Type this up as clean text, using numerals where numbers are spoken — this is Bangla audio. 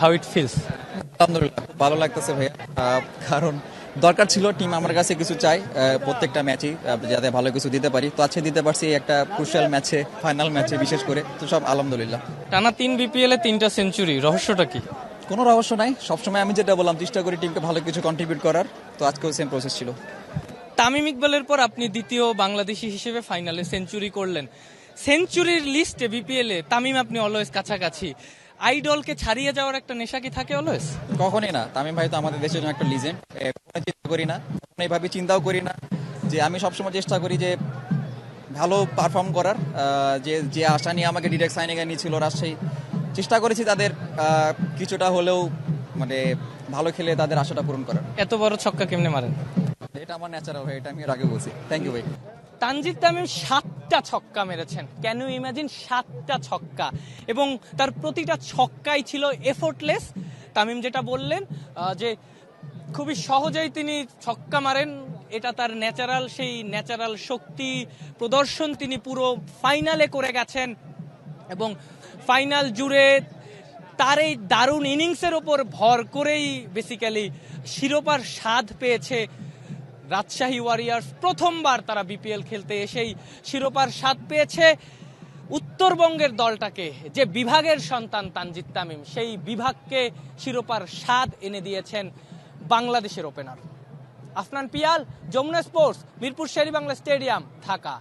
How it feels? আলহামদুলিল্লাহ খুব ভালো লাগতেছে ভাইয়া, কারণ দরকার ছিল, টিম আমার কাছে কিছু চাই প্রত্যেকটা ম্যাচেই যাতে ভালো কিছু দিতে পারি। তো আজকে দিতে পারছি একটা ক্রুশিয়াল ম্যাচে, ফাইনাল ম্যাচে বিশেষ করে। তো সব আলহামদুলিল্লাহ। টানা 3 বিপিএল এ 3টা সেঞ্চুরি, রহস্যটা কি? কোনো রহস্য নাই, সবসময় আমি যেটা বললাম চেষ্টা করি টিমকে ভালো কিছু কন্ট্রিবিউট করার। তো আজকেও সেম প্রসেস ছিল। তামিম ইকবালের পর আপনি দ্বিতীয় বাংলাদেশি হিসেবে ফাইনালে সেঞ্চুরি করলেন। সেঞ্চুরির লিস্টে বিপিএল এ তামিম আপনি অলওয়েজ কাছাকাছি। আইডলকে ছাড়িয়ে যাওয়ার একটা নেশা কি থাকে অলওয়েজ? কখনই না, তামিম ভাই তো আমাদের দেশের জন্য একটা লিজেন্ড। চিন্তা করি না, এইভাবে চিন্তাও করি না। যে আমি সবসময় চেষ্টা করি যে ভালো পারফর্ম করার। যে যে আশা নিয়ে আমাকে ডিরেক্ট সাইনিং এ নিয়েছিল রাজশাহী, চেষ্টা করেছি তাদের কিছুটা হলেও মানে ভালো খেলে তাদের আশাটা পূরণ করার। এত বড় ছক্কা কেমনে মারেন? এটা আমার ন্যাচারাল ভাই, এটা আমি এর আগে বলছি। থ্যাংক ইউ ভাই। তানজিদ তামিম 7টা ছক্কা মেরেছেন, ক্যান ইউ ইমাজিন? 7টা ছক্কা, এবং তার প্রতিটা ছক্কাই ছিল এফোর্টলেস। তামিম যেটা বললেন যে খুবই সহজেই তিনি ছক্কা মারেন, এটা তার ন্যাচারাল, সেই ন্যাচারাল শক্তি প্রদর্শন তিনি পুরো ফাইনালে করে গেছেন। এবং ফাইনাল জুড়ে তার এই দারুণ ইনিংসের ওপর ভর করেই বেসিক্যালি শিরোপার স্বাদ পেয়েছে রাজশাহী ওয়ারিয়ার্স। প্রথমবার তারা বিপিএল খেলতে এসেই শিরোপার স্বাদ পেয়েছে। উত্তরবঙ্গের দলটাকে, যে বিভাগের সন্তান তানজিদ তামিম, সেই বিভাগকে শিরোপার স্বাদ এনে দিয়েছেন বাংলাদেশের opener. Afnan Piyal, Jamuna sports, Mirpur Sher-e-Bangla stadium, Dhaka.